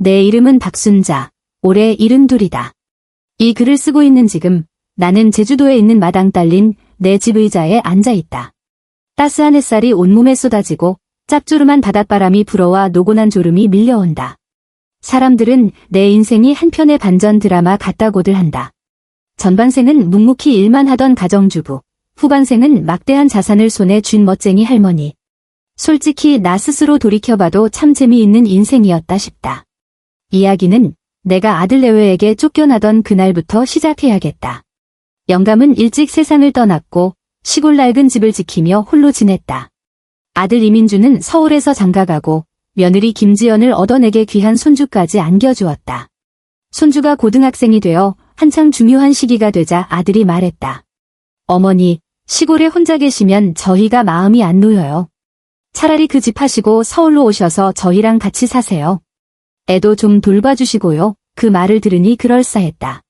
내 이름은 박순자. 올해 72이다. 이 글을 쓰고 있는 지금 나는 제주도에 있는 마당 딸린 내 집 의자에 앉아있다. 따스한 햇살이 온몸에 쏟아지고 짭조름한 바닷바람이 불어와 노곤한 졸음이 밀려온다. 사람들은 내 인생이 한 편의 반전 드라마 같다고들 한다. 전반생은 묵묵히 일만 하던 가정주부, 후반생은 막대한 자산을 손에 쥔 멋쟁이 할머니. 솔직히 나 스스로 돌이켜봐도 참 재미있는 인생이었다 싶다. 이야기는 내가 아들 내외에게 쫓겨나던 그날부터 시작해야겠다. 영감은 일찍 세상을 떠났고 시골 낡은 집을 지키며 홀로 지냈다. 아들 이민주는 서울에서 장가가고 며느리 김지연을 얻어내게 귀한 손주까지 안겨주었다. 손주가 고등학생이 되어 한창 중요한 시기가 되자 아들이 말했다. 어머니, 시골에 혼자 계시면 저희가 마음이 안 놓여요. 차라리 그 집 하시고 서울로 오셔서 저희랑 같이 사세요. 애도 좀 돌봐주시고요. 그 말을 들으니 그럴싸했다.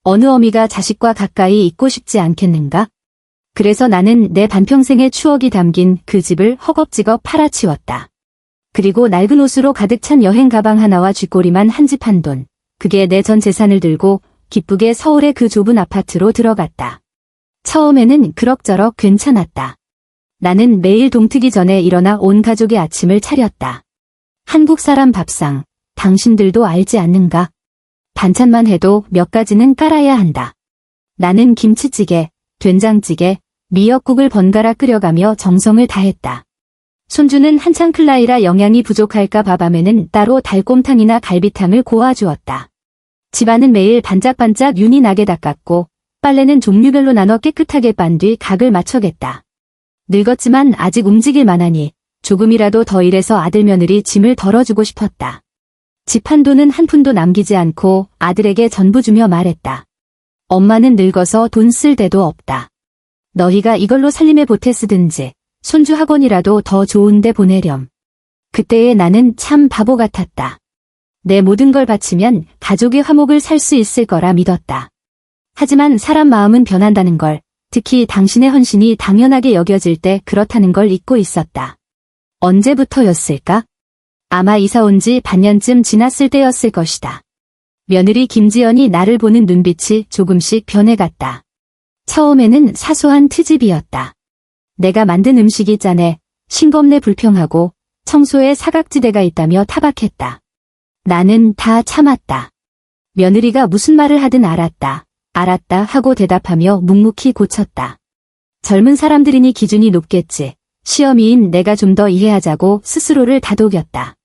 어느 어미가 자식과 가까이 있고 싶지 않겠는가? 그래서 나는 내 반평생의 추억이 담긴 그 집을 허겁지겁 팔아치웠다. 그리고 낡은 옷으로 가득 찬 여행 가방 하나와 쥐꼬리만 한 집 한 돈. 그게 내 전 재산을 들고 기쁘게 서울의 그 좁은 아파트로 들어갔다. 처음에는 그럭저럭 괜찮았다. 나는 매일 동트기 전에 일어나 온 가족의 아침을 차렸다. 한국 사람 밥상, 당신들도 알지 않는가? 반찬만 해도 몇 가지는 깔아야 한다. 나는 김치찌개, 된장찌개, 미역국을 번갈아 끓여가며 정성을 다했다. 손주는 한창 클 나이라 영양이 부족할까 봐 밤에는 따로 달곰탕이나 갈비탕을 고아주었다. 집안은 매일 반짝반짝 윤이 나게 닦았고 빨래는 종류별로 나눠 깨끗하게 빤 뒤 각을 맞춰겠다. 늙었지만 아직 움직일 만하니 조금이라도 더 일해서 아들 며느리 짐을 덜어주고 싶었다. 집 한도는 한 푼도 남기지 않고 아들에게 전부 주며 말했다. 엄마는 늙어서 돈 쓸 데도 없다. 너희가 이걸로 살림에 보태 쓰든지 손주 학원이라도 더 좋은 데 보내렴. 그때의 나는 참 바보 같았다. 내 모든 걸 바치면 가족의 화목을 살 수 있을 거라 믿었다. 하지만 사람 마음은 변한다는 걸, 특히 당신의 헌신이 당연하게 여겨질 때 그렇다는 걸 잊고 있었다. 언제부터였을까? 아마 이사 온 지 반년쯤 지났을 때였을 것이다. 며느리 김지연이 나를 보는 눈빛이 조금씩 변해갔다. 처음에는 사소한 트집이었다. 내가 만든 음식이 짠해, 싱겁네 불평하고 청소에 사각지대가 있다며 타박했다. 나는 다 참았다. 며느리가 무슨 말을 하든 알았다 하고 대답하며 묵묵히 고쳤다. 젊은 사람들이니 기준이 높겠지. 시어미인 내가 좀 더 이해하자고 스스로를 다독였다.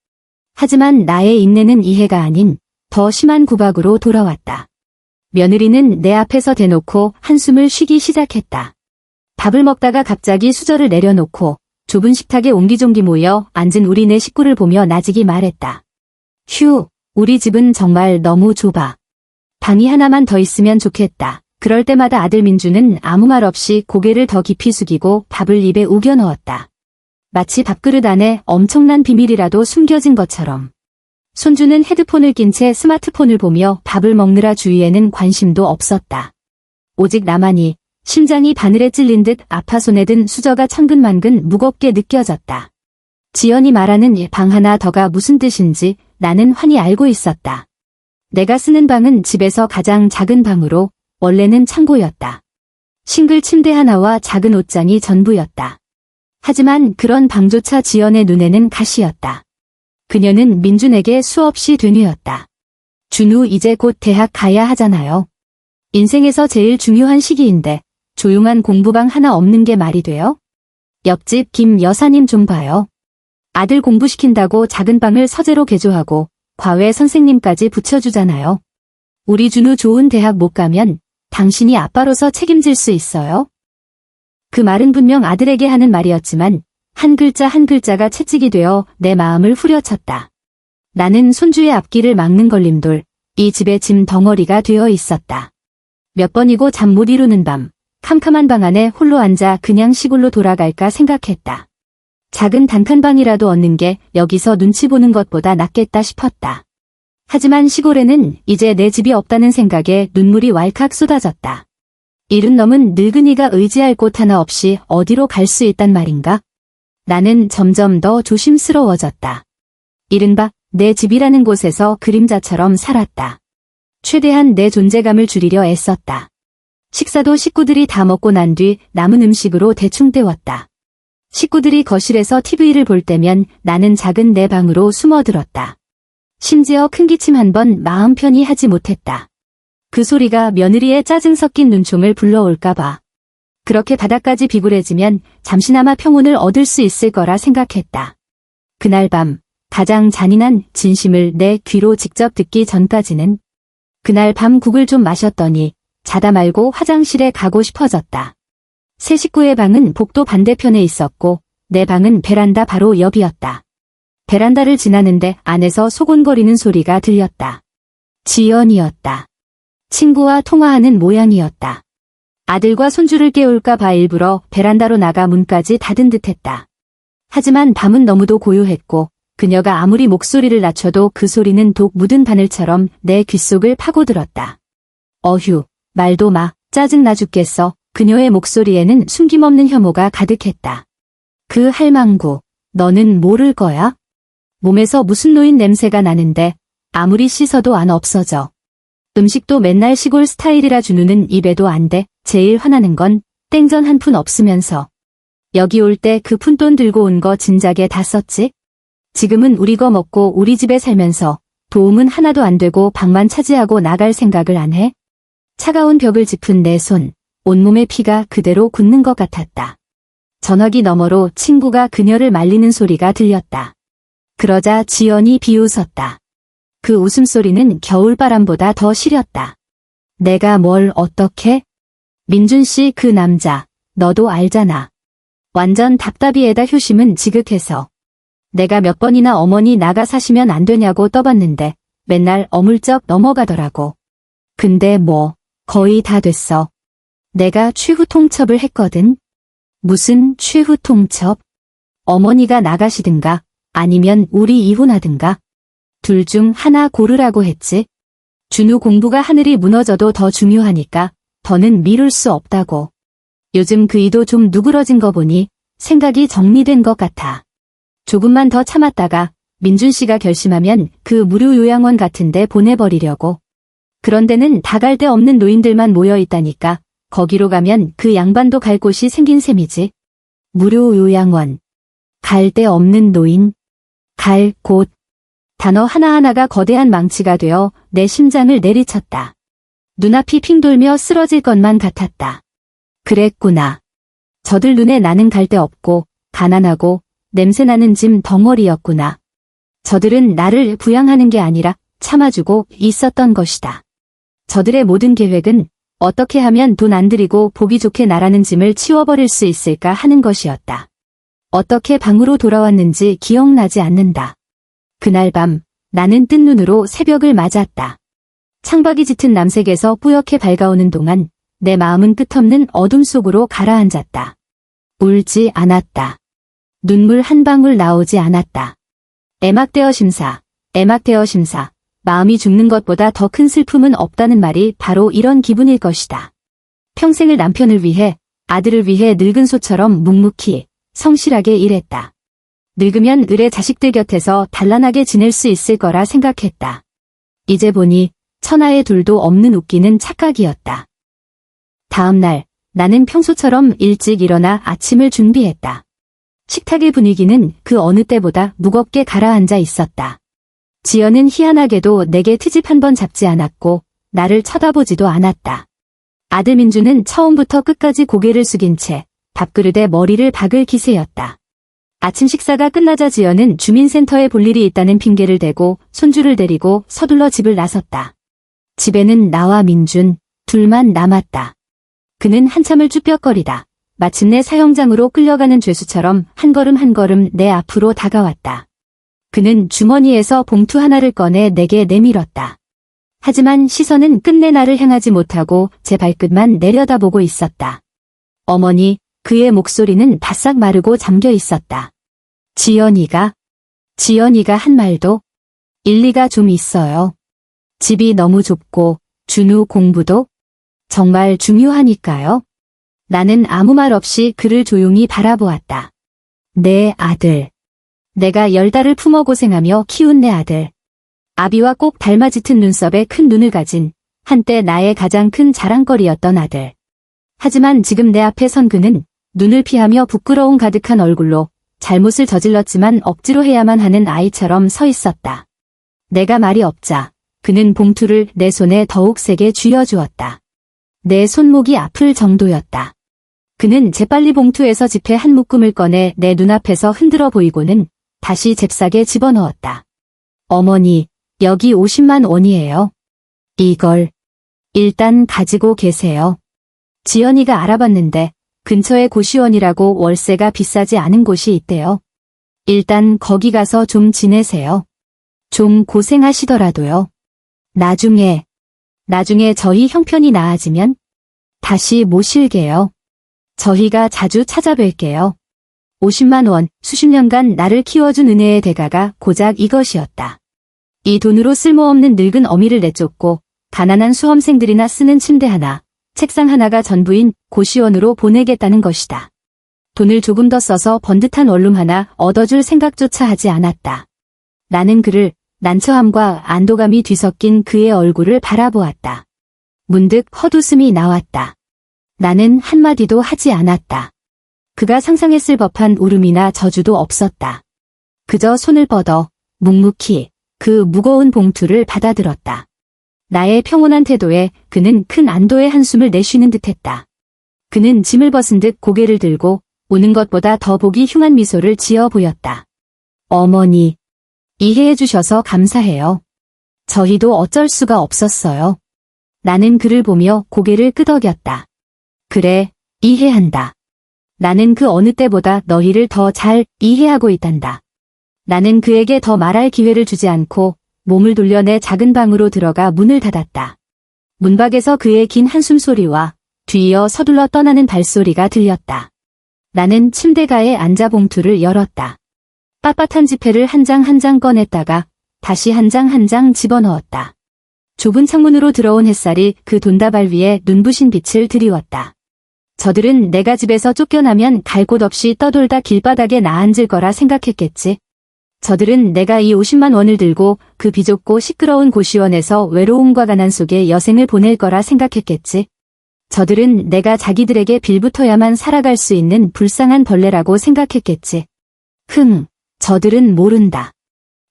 하지만 나의 인내는 이해가 아닌 더 심한 구박으로 돌아왔다. 며느리는 내 앞에서 대놓고 한숨을 쉬기 시작했다. 밥을 먹다가 갑자기 수저를 내려놓고 좁은 식탁에 옹기종기 모여 앉은 우리 네 식구를 보며 나직이 말했다. 휴, 우리 집은 정말 너무 좁아. 방이 하나만 더 있으면 좋겠다. 그럴 때마다 아들 민주는 아무 말 없이 고개를 더 깊이 숙이고 밥을 입에 우겨 넣었다. 마치 밥그릇 안에 엄청난 비밀이라도 숨겨진 것처럼. 손주는 헤드폰을 낀 채 스마트폰을 보며 밥을 먹느라 주위에는 관심도 없었다. 오직 나만이 심장이 바늘에 찔린 듯 아파 손에 든 수저가 천근만근 무겁게 느껴졌다. 지연이 말하는 방 하나 더가 무슨 뜻인지 나는 환히 알고 있었다. 내가 쓰는 방은 집에서 가장 작은 방으로 원래는 창고였다. 싱글 침대 하나와 작은 옷장이 전부였다. 하지만 그런 방조차 지연의 눈에는 가시였다. 그녀는 민준에게 수없이 되뇌었다. 준우 이제 곧 대학 가야 하잖아요. 인생에서 제일 중요한 시기인데 조용한 공부방 하나 없는 게 말이 돼요? 옆집 김 여사님 좀 봐요. 아들 공부시킨다고 작은 방을 서재로 개조하고 과외 선생님까지 붙여주잖아요. 우리 준우 좋은 대학 못 가면 당신이 아빠로서 책임질 수 있어요? 그 말은 분명 아들에게 하는 말이었지만 한 글자 한 글자가 채찍이 되어 내 마음을 후려쳤다. 나는 손주의 앞길을 막는 걸림돌, 이 집의 짐 덩어리가 되어 있었다. 몇 번이고 잠 못 이루는 밤, 캄캄한 방 안에 홀로 앉아 그냥 시골로 돌아갈까 생각했다. 작은 단칸방이라도 얻는 게 여기서 눈치 보는 것보다 낫겠다 싶었다. 하지만 시골에는 이제 내 집이 없다는 생각에 눈물이 왈칵 쏟아졌다. 70 넘은 늙은이가 의지할 곳 하나 없이 어디로 갈 수 있단 말인가? 나는 점점 더 조심스러워졌다. 이른바 내 집이라는 곳에서 그림자처럼 살았다. 최대한 내 존재감을 줄이려 애썼다. 식사도 식구들이 다 먹고 난 뒤 남은 음식으로 대충 때웠다. 식구들이 거실에서 TV를 볼 때면 나는 작은 내 방으로 숨어들었다. 심지어 큰 기침 한 번 마음 편히 하지 못했다. 그 소리가 며느리의 짜증 섞인 눈총을 불러올까봐. 그렇게 바닥까지 비굴해지면 잠시나마 평온을 얻을 수 있을 거라 생각했다. 그날 밤 가장 잔인한 진심을 내 귀로 직접 듣기 전까지는 그날 밤 국을 좀 마셨더니 자다 말고 화장실에 가고 싶어졌다. 새 식구의 방은 복도 반대편에 있었고 내 방은 베란다 바로 옆이었다. 베란다를 지나는데 안에서 소곤거리는 소리가 들렸다. 지연이었다. 친구와 통화하는 모양이었다. 아들과 손주를 깨울까 봐 일부러 베란다로 나가 문까지 닫은 듯했다. 하지만 밤은 너무도 고요했고 그녀가 아무리 목소리를 낮춰도 그 소리는 독 묻은 바늘처럼 내 귓속을 파고들었다. 어휴, 말도 마, 짜증나 죽겠어. 그녀의 목소리에는 숨김없는 혐오가 가득했다. 그 할망구, 너는 모를 거야? 몸에서 무슨 노인 냄새가 나는데 아무리 씻어도 안 없어져. 음식도 맨날 시골 스타일이라 준우는 입에도 안 돼. 제일 화나는 건 땡전 한 푼 없으면서. 여기 올 때 그 푼돈 들고 온 거 진작에 다 썼지? 지금은 우리 거 먹고 우리 집에 살면서 도움은 하나도 안 되고 방만 차지하고 나갈 생각을 안 해? 차가운 벽을 짚은 내 손, 온몸의 피가 그대로 굳는 것 같았다. 전화기 너머로 친구가 그녀를 말리는 소리가 들렸다. 그러자 지연이 비웃었다. 그 웃음소리는 겨울바람보다 더 시렸다. 내가 뭘 어떻게? 민준 씨 그 남자, 너도 알잖아. 완전 답답이에다 효심은 지극해서. 내가 몇 번이나 어머니 나가 사시면 안 되냐고 떠봤는데 맨날 어물쩍 넘어가더라고. 근데 뭐, 거의 다 됐어. 내가 최후 통첩을 했거든. 무슨 최후 통첩? 어머니가 나가시든가 아니면 우리 이혼하든가. 둘 중 하나 고르라고 했지. 준우 공부가 하늘이 무너져도 더 중요하니까 더는 미룰 수 없다고. 요즘 그이도 좀 누그러진 거 보니 생각이 정리된 것 같아. 조금만 더 참았다가 민준 씨가 결심하면 그 무료 요양원 같은 데 보내버리려고. 그런 데는 다 갈 데 없는 노인들만 모여 있다니까. 거기로 가면 그 양반도 갈 곳이 생긴 셈이지. 무료 요양원. 갈 데 없는 노인. 갈 곳. 단어 하나하나가 거대한 망치가 되어 내 심장을 내리쳤다. 눈앞이 핑 돌며 쓰러질 것만 같았다. 그랬구나. 저들 눈에 나는 갈 데 없고 가난하고 냄새나는 짐 덩어리였구나. 저들은 나를 부양하는 게 아니라 참아주고 있었던 것이다. 저들의 모든 계획은 어떻게 하면 돈 안 들이고 보기 좋게 나라는 짐을 치워버릴 수 있을까 하는 것이었다. 어떻게 방으로 돌아왔는지 기억나지 않는다. 그날 밤 나는 뜬 눈으로 새벽을 맞았다. 창밖이 짙은 남색에서 뿌옇게 밝아오는 동안 내 마음은 끝없는 어둠 속으로 가라앉았다. 울지 않았다. 눈물 한 방울 나오지 않았다. 애막대어 심사, 애막대어 심사. 마음이 죽는 것보다 더 큰 슬픔은 없다는 말이 바로 이런 기분일 것이다. 평생을 남편을 위해, 아들을 위해 늙은 소처럼 묵묵히, 성실하게 일했다. 늙으면 을의 자식들 곁에서 단란하게 지낼 수 있을 거라 생각했다. 이제 보니 천하의 둘도 없는 웃기는 착각이었다. 다음 날 나는 평소처럼 일찍 일어나 아침을 준비했다. 식탁의 분위기는 그 어느 때보다 무겁게 가라앉아 있었다. 지연은 희한하게도 내게 트집 한 번 잡지 않았고 나를 쳐다보지도 않았다. 아들 민주는 처음부터 끝까지 고개를 숙인 채 밥그릇에 머리를 박을 기세였다. 아침 식사가 끝나자 지연은 주민센터에 볼 일이 있다는 핑계를 대고 손주를 데리고 서둘러 집을 나섰다. 집에는 나와 민준 둘만 남았다. 그는 한참을 쭈뼛거리다 마침내 사형장으로 끌려가는 죄수처럼 한 걸음 한 걸음 내 앞으로 다가왔다. 그는 주머니에서 봉투 하나를 꺼내 내게 내밀었다. 하지만 시선은 끝내 나를 향하지 못하고 제 발끝만 내려다보고 있었다. 어머니, 그의 목소리는 바싹 마르고 잠겨 있었다. 지연이가 한 말도 일리가 좀 있어요. 집이 너무 좁고 준우 공부도 정말 중요하니까요. 나는 아무 말 없이 그를 조용히 바라보았다. 내 아들. 내가 10달을 품어 고생하며 키운 내 아들. 아비와 꼭 닮아짙은 눈썹에 큰 눈을 가진 한때 나의 가장 큰 자랑거리였던 아들. 하지만 지금 내 앞에 선 그는 눈을 피하며 부끄러움 가득한 얼굴로 잘못을 저질렀지만 억지로 해야만 하는 아이처럼 서 있었다. 내가 말이 없자 그는 봉투를 내 손에 더욱 세게 쥐어주었다. 내 손목이 아플 정도였다. 그는 재빨리 봉투에서 지폐 한 묶음을 꺼내 내 눈앞에서 흔들어 보이고는 다시 잽싸게 집어넣었다. 어머니, 여기 50만 원이에요. 이걸 일단 가지고 계세요. 지연이가 알아봤는데 근처에 고시원이라고 월세가 비싸지 않은 곳이 있대요. 일단 거기 가서 좀 지내세요. 좀 고생하시더라도요. 나중에 저희 형편이 나아지면 다시 모실게요. 저희가 자주 찾아뵐게요. 50만 원, 수십 년간 나를 키워준 은혜의 대가가 고작 이것이었다. 이 돈으로 쓸모없는 늙은 어미를 내쫓고 가난한 수험생들이나 쓰는 침대 하나, 책상 하나가 전부인 고시원으로 보내겠다는 것이다. 돈을 조금 더 써서 번듯한 원룸 하나 얻어줄 생각조차 하지 않았다. 나는 그를 난처함과 안도감이 뒤섞인 그의 얼굴을 바라보았다. 문득 헛웃음이 나왔다. 나는 한마디도 하지 않았다. 그가 상상했을 법한 울음이나 저주도 없었다. 그저 손을 뻗어 묵묵히 그 무거운 봉투를 받아들었다. 나의 평온한 태도에 그는 큰 안도의 한숨을 내쉬는 듯했다. 그는 짐을 벗은 듯 고개를 들고 우는 것보다 더 보기 흉한 미소를 지어 보였다. 어머니, 이해해 주셔서 감사해요. 저희도 어쩔 수가 없었어요. 나는 그를 보며 고개를 끄덕였다. 그래, 이해한다. 나는 그 어느 때보다 너희를 더 잘 이해하고 있단다. 나는 그에게 더 말할 기회를 주지 않고 몸을 돌려 내 작은 방으로 들어가 문을 닫았다. 문 밖에서 그의 긴 한숨 소리와 뒤이어 서둘러 떠나는 발소리가 들렸다. 나는 침대가에 앉아 봉투를 열었다. 빳빳한 지폐를 한 장 한 장 꺼냈다가 다시 한 장 한 장 집어넣었다. 좁은 창문으로 들어온 햇살이 그 돈다발 위에 눈부신 빛을 드리웠다. 저들은 내가 집에서 쫓겨나면 갈 곳 없이 떠돌다 길바닥에 나앉을 거라 생각했겠지. 저들은 내가 이 50만 원을 들고 그 비좁고 시끄러운 고시원에서 외로움과 가난 속에 여생을 보낼 거라 생각했겠지. 저들은 내가 자기들에게 빌붙어야만 살아갈 수 있는 불쌍한 벌레라고 생각했겠지. 저들은 모른다.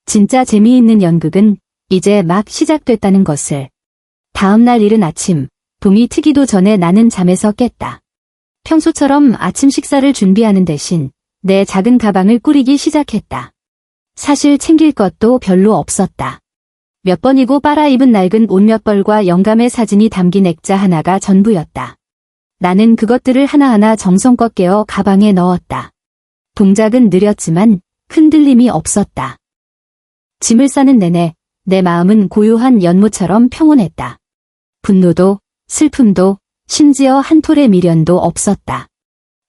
진짜 재미있는 연극은 이제 막 시작됐다는 것을. 다음 날 이른 아침, 동이 트기도 전에 나는 잠에서 깼다. 평소처럼 아침 식사를 준비하는 대신 내 작은 가방을 꾸리기 시작했다. 사실 챙길 것도 별로 없었다. 몇 번이고 빨아입은 낡은 옷 몇 벌과 영감의 사진이 담긴 액자 하나가 전부였다. 나는 그것들을 하나하나 정성껏 깨어 가방에 넣었다. 동작은 느렸지만 흔들림이 없었다. 짐을 싸는 내내 내 마음은 고요한 연못처럼 평온했다. 분노도, 슬픔도, 심지어 한 톨의 미련도 없었다.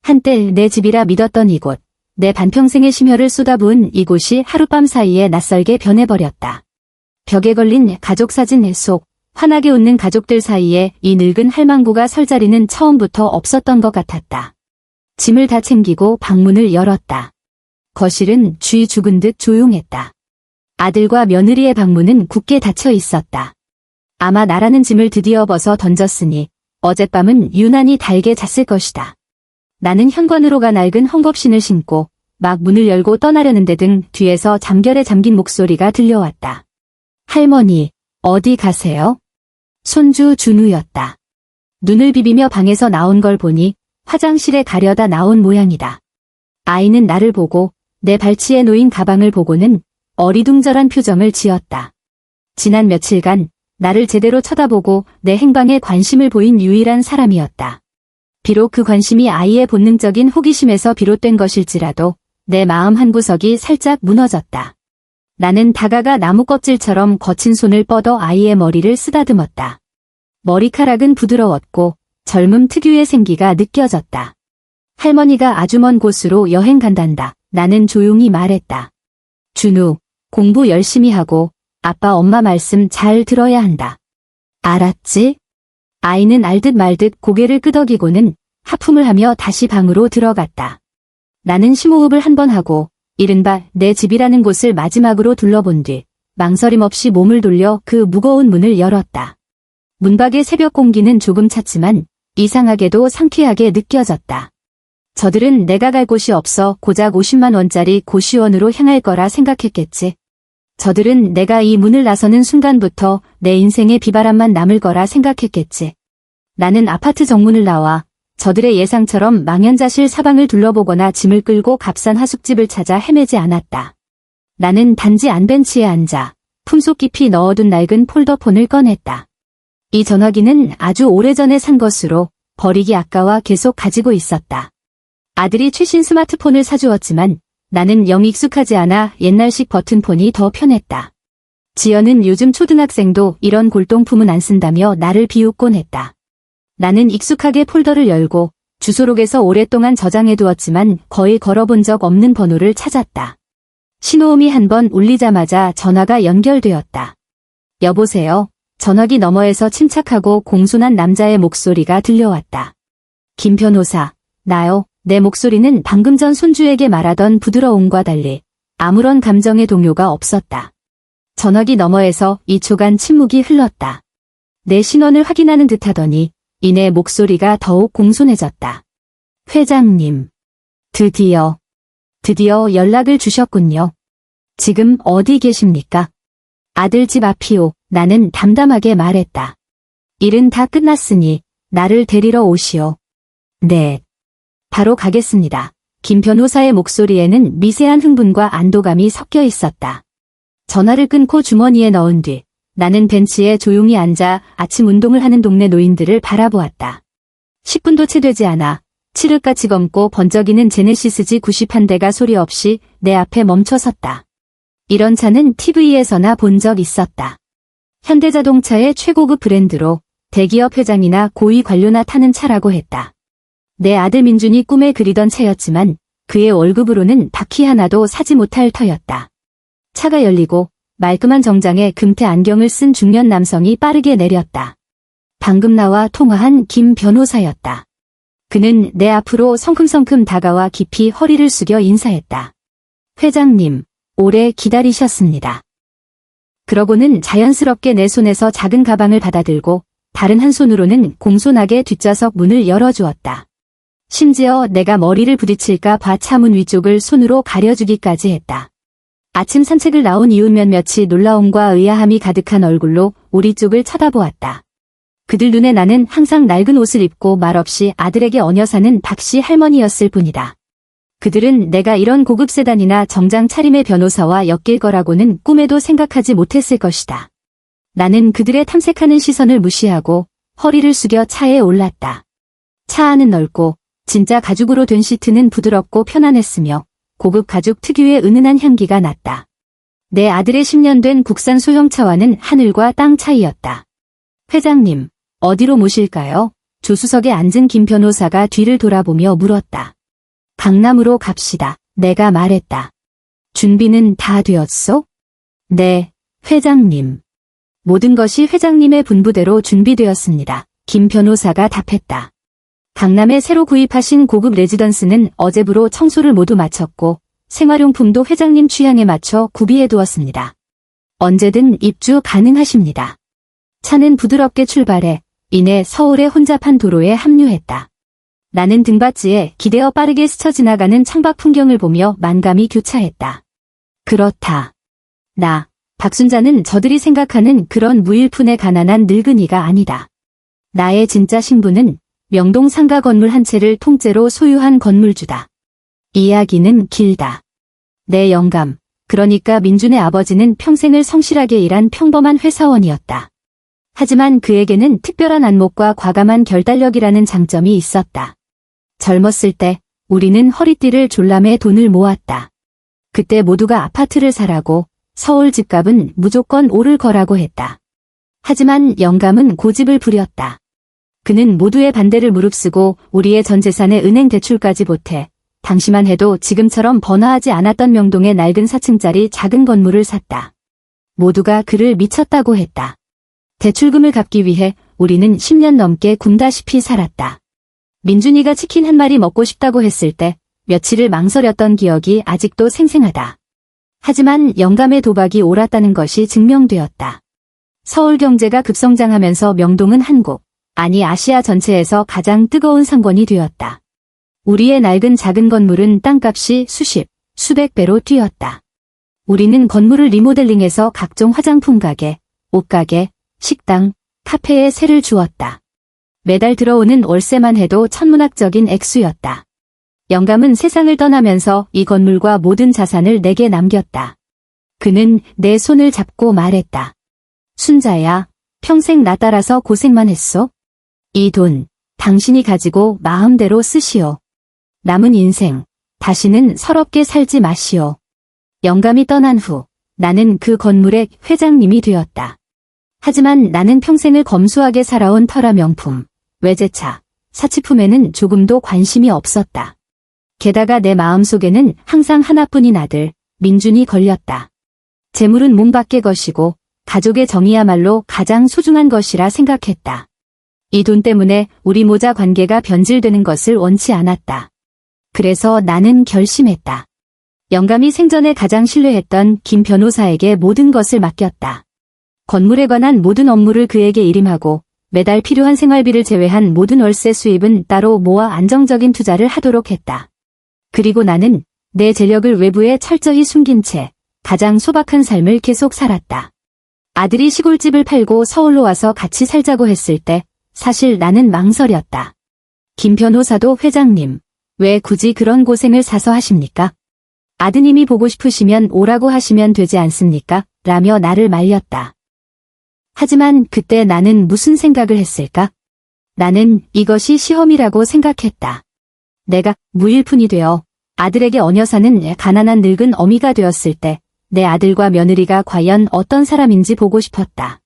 한때 내 집이라 믿었던 이곳, 내 반평생의 심혈을 쏟아부은 이곳이 하룻밤 사이에 낯설게 변해버렸다. 벽에 걸린 가족 사진 속 환하게 웃는 가족들 사이에 이 늙은 할망구가 설 자리는 처음부터 없었던 것 같았다. 짐을 다 챙기고 방문을 열었다. 거실은 쥐 죽은 듯 조용했다. 아들과 며느리의 방문은 굳게 닫혀 있었다. 아마 나라는 짐을 드디어 벗어 던졌으니 어젯밤은 유난히 달게 잤을 것이다. 나는 현관으로 가 낡은 헝겊신을 신고 막 문을 열고 떠나려는데 등 뒤에서 잠결에 잠긴 목소리가 들려왔다. 할머니, 어디 가세요? 손주 준우였다. 눈을 비비며 방에서 나온 걸 보니 화장실에 가려다 나온 모양이다. 아이는 나를 보고 내 발치에 놓인 가방을 보고는 어리둥절한 표정을 지었다. 지난 며칠간 나를 제대로 쳐다보고 내 행방에 관심을 보인 유일한 사람이었다. 비록 그 관심이 아이의 본능적인 호기심에서 비롯된 것일지라도 내 마음 한구석이 살짝 무너졌다. 나는 다가가 나무 껍질처럼 거친 손을 뻗어 아이의 머리를 쓰다듬었다. 머리카락은 부드러웠고 젊음 특유의 생기가 느껴졌다. 할머니가 아주 먼 곳으로 여행 간단다. 나는 조용히 말했다. 준우, 공부 열심히 하고 아빠 엄마 말씀 잘 들어야 한다. 알았지? 아이는 알듯 말듯 고개를 끄덕이고는 하품을 하며 다시 방으로 들어갔다. 나는 심호흡을 한 번 하고 이른바 내 집이라는 곳을 마지막으로 둘러본 뒤 망설임 없이 몸을 돌려 그 무거운 문을 열었다. 문 밖의 새벽 공기는 조금 찼지만 이상하게도 상쾌하게 느껴졌다. 저들은 내가 갈 곳이 없어 고작 50만 원짜리 고시원으로 향할 거라 생각했겠지. 저들은 내가 이 문을 나서는 순간부터 내 인생의 비바람만 남을 거라 생각했겠지. 나는 아파트 정문을 나와 저들의 예상처럼 망연자실 사방을 둘러보거나 짐을 끌고 값싼 하숙집을 찾아 헤매지 않았다. 나는 단지 안벤치에 앉아 품속 깊이 넣어둔 낡은 폴더폰을 꺼냈다. 이 전화기는 아주 오래전에 산 것으로 버리기 아까워 계속 가지고 있었다. 아들이 최신 스마트폰을 사주었지만 나는 영 익숙하지 않아 옛날식 버튼폰이 더 편했다. 지연은 요즘 초등학생도 이런 골동품은 안 쓴다며 나를 비웃곤 했다. 나는 익숙하게 폴더를 열고 주소록에서 오랫동안 저장해두었지만 거의 걸어본 적 없는 번호를 찾았다. 신호음이 한 번 울리자마자 전화가 연결되었다. 여보세요. 전화기 너머에서 침착하고 공손한 남자의 목소리가 들려왔다. 김 변호사, 나요. 내 목소리는 방금 전 손주에게 말하던 부드러움과 달리 아무런 감정의 동요가 없었다. 전화기 너머에서 2초간 침묵이 흘렀다. 내 신원을 확인하는 듯하더니 이내 목소리가 더욱 공손해졌다. 회장님. 드디어 연락을 주셨군요. 지금 어디 계십니까? 아들 집 앞이요. 나는 담담하게 말했다. 일은 다 끝났으니 나를 데리러 오시오. 네. 바로 가겠습니다. 김 변호사의 목소리에는 미세한 흥분과 안도감이 섞여 있었다. 전화를 끊고 주머니에 넣은 뒤 나는 벤치에 조용히 앉아 아침 운동을 하는 동네 노인들을 바라보았다. 10분도 채 되지 않아 칠흑같이 검고 번쩍이는 제네시스 G90 한 대가 소리 없이 내 앞에 멈춰 섰다. 이런 차는 TV에서나 본 적 있었다. 현대자동차의 최고급 브랜드로 대기업 회장이나 고위 관료나 타는 차라고 했다. 내 아들 민준이 꿈에 그리던 차였지만 그의 월급으로는 바퀴 하나도 사지 못할 터였다. 차가 열리고 말끔한 정장에 금태 안경을 쓴 중년 남성이 빠르게 내렸다. 방금 나와 통화한 김 변호사였다. 그는 내 앞으로 성큼성큼 다가와 깊이 허리를 숙여 인사했다. 회장님, 오래 기다리셨습니다. 그러고는 자연스럽게 내 손에서 작은 가방을 받아들고 다른 한 손으로는 공손하게 뒷좌석 문을 열어주었다. 심지어 내가 머리를 부딪힐까 봐 차문 위쪽을 손으로 가려주기까지 했다. 아침 산책을 나온 이웃 몇몇이 놀라움과 의아함이 가득한 얼굴로 우리 쪽을 쳐다보았다. 그들 눈에 나는 항상 낡은 옷을 입고 말없이 아들에게 어녀 사는 박씨 할머니였을 뿐이다. 그들은 내가 이런 고급 세단이나 정장 차림의 변호사와 엮일 거라고는 꿈에도 생각하지 못했을 것이다. 나는 그들의 탐색하는 시선을 무시하고 허리를 숙여 차에 올랐다. 차 안은 넓고 진짜 가죽으로 된 시트는 부드럽고 편안했으며 고급 가죽 특유의 은은한 향기가 났다. 내 아들의 10년 된 국산 소형차와는 하늘과 땅 차이였다. 회장님, 어디로 모실까요? 조수석에 앉은 김 변호사가 뒤를 돌아보며 물었다. 강남으로 갑시다. 내가 말했다. 준비는 다 되었소? 네, 회장님. 모든 것이 회장님의 분부대로 준비되었습니다. 김 변호사가 답했다. 강남에 새로 구입하신 고급 레지던스는 어제부로 청소를 모두 마쳤고 생활용품도 회장님 취향에 맞춰 구비해두었습니다. 언제든 입주 가능하십니다. 차는 부드럽게 출발해 이내 서울의 혼잡한 도로에 합류했다. 나는 등받이에 기대어 빠르게 스쳐 지나가는 창밖 풍경을 보며 만감이 교차했다. 그렇다. 나, 박순자는 저들이 생각하는 그런 무일푼의 가난한 늙은이가 아니다. 나의 진짜 신분은 명동 상가 건물 한 채를 통째로 소유한 건물주다. 이야기는 길다. 내 영감, 그러니까 민준의 아버지는 평생을 성실하게 일한 평범한 회사원이었다. 하지만 그에게는 특별한 안목과 과감한 결단력이라는 장점이 있었다. 젊었을 때 우리는 허리띠를 졸라매 돈을 모았다. 그때 모두가 아파트를 사라고 서울 집값은 무조건 오를 거라고 했다. 하지만 영감은 고집을 부렸다. 그는 모두의 반대를 무릅쓰고 우리의 전 재산의 은행 대출까지 보태 당시만 해도 지금처럼 번화하지 않았던 명동의 낡은 4층짜리 작은 건물을 샀다. 모두가 그를 미쳤다고 했다. 대출금을 갚기 위해 우리는 10년 넘게 굶다시피 살았다. 민준이가 치킨 한 마리 먹고 싶다고 했을 때 며칠을 망설였던 기억이 아직도 생생하다. 하지만 영감의 도박이 옳았다는 것이 증명되었다. 서울 경제가 급성장하면서 명동은 한국, 아니 아시아 전체에서 가장 뜨거운 상권이 되었다. 우리의 낡은 작은 건물은 땅값이 수십, 수백 배로 뛰었다. 우리는 건물을 리모델링해서 각종 화장품 가게, 옷가게, 식당, 카페에 세를 주었다. 매달 들어오는 월세만 해도 천문학적인 액수였다. 영감은 세상을 떠나면서 이 건물과 모든 자산을 내게 남겼다. 그는 내 손을 잡고 말했다. 순자야, 평생 나 따라서 고생만 했소? 이 돈, 당신이 가지고 마음대로 쓰시오. 남은 인생, 다시는 서럽게 살지 마시오. 영감이 떠난 후, 나는 그 건물의 회장님이 되었다. 하지만 나는 평생을 검소하게 살아온 터라 명품, 외제차, 사치품에는 조금도 관심이 없었다. 게다가 내 마음속에는 항상 하나뿐인 아들, 민준이 걸렸다. 재물은 몸 밖의 것이고 가족의 정이야말로 가장 소중한 것이라 생각했다. 이 돈 때문에 우리 모자 관계가 변질되는 것을 원치 않았다. 그래서 나는 결심했다. 영감이 생전에 가장 신뢰했던 김 변호사에게 모든 것을 맡겼다. 건물에 관한 모든 업무를 그에게 일임하고 매달 필요한 생활비를 제외한 모든 월세 수입은 따로 모아 안정적인 투자를 하도록 했다. 그리고 나는 내 재력을 외부에 철저히 숨긴 채 가장 소박한 삶을 계속 살았다. 아들이 시골집을 팔고 서울로 와서 같이 살자고 했을 때 사실 나는 망설였다. 김 변호사도 회장님, 왜 굳이 그런 고생을 사서 하십니까? 아드님이 보고 싶으시면 오라고 하시면 되지 않습니까? 라며 나를 말렸다. 하지만 그때 나는 무슨 생각을 했을까? 나는 이것이 시험이라고 생각했다. 내가 무일푼이 되어 아들에게 어녀 사는 가난한 늙은 어미가 되었을 때 내 아들과 며느리가 과연 어떤 사람인지 보고 싶었다.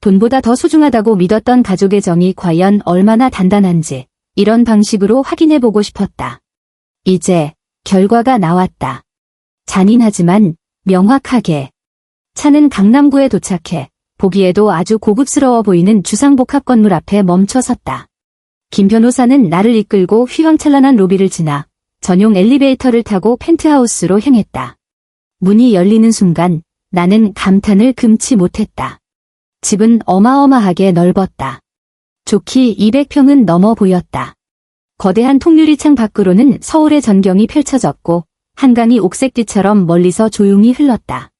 돈보다 더 소중하다고 믿었던 가족의 정이 과연 얼마나 단단한지 이런 방식으로 확인해보고 싶었다. 이제 결과가 나왔다. 잔인하지만 명확하게. 차는 강남구에 도착해 보기에도 아주 고급스러워 보이는 주상복합 건물 앞에 멈춰 섰다. 김 변호사는 나를 이끌고 휘황찬란한 로비를 지나 전용 엘리베이터를 타고 펜트하우스로 향했다. 문이 열리는 순간 나는 감탄을 금치 못했다. 집은 어마어마하게 넓었다. 좋기 200평은 넘어 보였다. 거대한 통유리창 밖으로는 서울의 전경이 펼쳐졌고 한강이 옥색띠처럼 멀리서 조용히 흘렀다.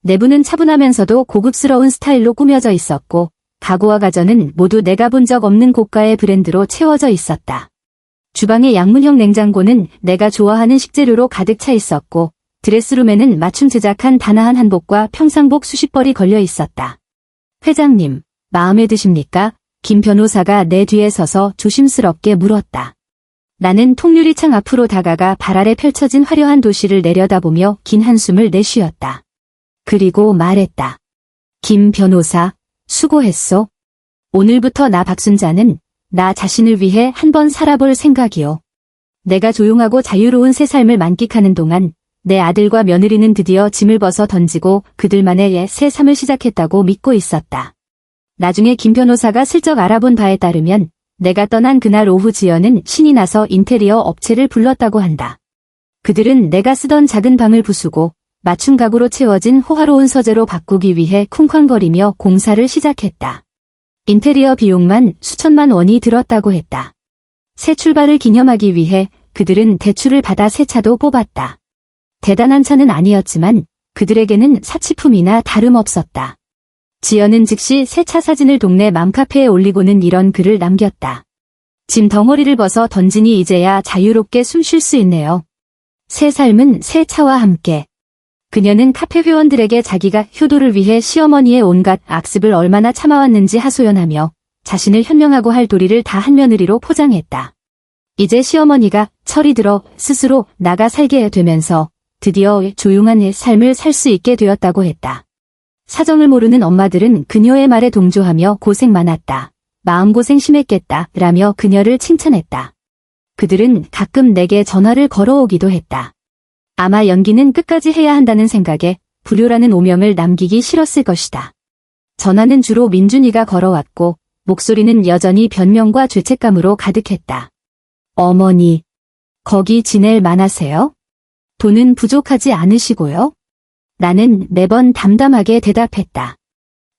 내부는 차분하면서도 고급스러운 스타일로 꾸며져 있었고 가구와 가전은 모두 내가 본 적 없는 고가의 브랜드로 채워져 있었다. 주방의 양문형 냉장고는 내가 좋아하는 식재료로 가득 차 있었고 드레스룸에는 맞춤 제작한 단아한 한복과 평상복 수십 벌이 걸려 있었다. 회장님, 마음에 드십니까? 김 변호사가 내 뒤에 서서 조심스럽게 물었다. 나는 통유리창 앞으로 다가가 발 아래 펼쳐진 화려한 도시를 내려다보며 긴 한숨을 내쉬었다. 그리고 말했다. 김 변호사, 수고했소. 오늘부터 나 박순자는 나 자신을 위해 한번 살아볼 생각이요. 내가 조용하고 자유로운 새 삶을 만끽하는 동안 내 아들과 며느리는 드디어 짐을 벗어 던지고 그들만의 새 삶을 시작했다고 믿고 있었다. 나중에 김 변호사가 슬쩍 알아본 바에 따르면 내가 떠난 그날 오후 지연은 신이 나서 인테리어 업체를 불렀다고 한다. 그들은 내가 쓰던 작은 방을 부수고 맞춤 가구로 채워진 호화로운 서재로 바꾸기 위해 쿵쾅거리며 공사를 시작했다. 인테리어 비용만 수천만 원이 들었다고 했다. 새 출발을 기념하기 위해 그들은 대출을 받아 새 차도 뽑았다. 대단한 차는 아니었지만 그들에게는 사치품이나 다름없었다. 지연은 즉시 새 차 사진을 동네 맘카페에 올리고는 이런 글을 남겼다. 짐 덩어리를 벗어 던지니 이제야 자유롭게 숨 쉴 수 있네요. 새 삶은 새 차와 함께. 그녀는 카페 회원들에게 자기가 효도를 위해 시어머니의 온갖 악습을 얼마나 참아왔는지 하소연하며 자신을 현명하고 할 도리를 다 한 며느리로 포장했다. 이제 시어머니가 철이 들어 스스로 나가 살게 되면서 드디어 조용한 삶을 살 수 있게 되었다고 했다. 사정을 모르는 엄마들은 그녀의 말에 동조하며 고생 많았다. 마음고생 심했겠다. 라며 그녀를 칭찬했다. 그들은 가끔 내게 전화를 걸어오기도 했다. 아마 연기는 끝까지 해야 한다는 생각에 불효라는 오명을 남기기 싫었을 것이다. 전화는 주로 민준이가 걸어왔고 목소리는 여전히 변명과 죄책감으로 가득했다. 어머니, 거기 지낼 만하세요? 돈은 부족하지 않으시고요? 나는 매번 담담하게 대답했다.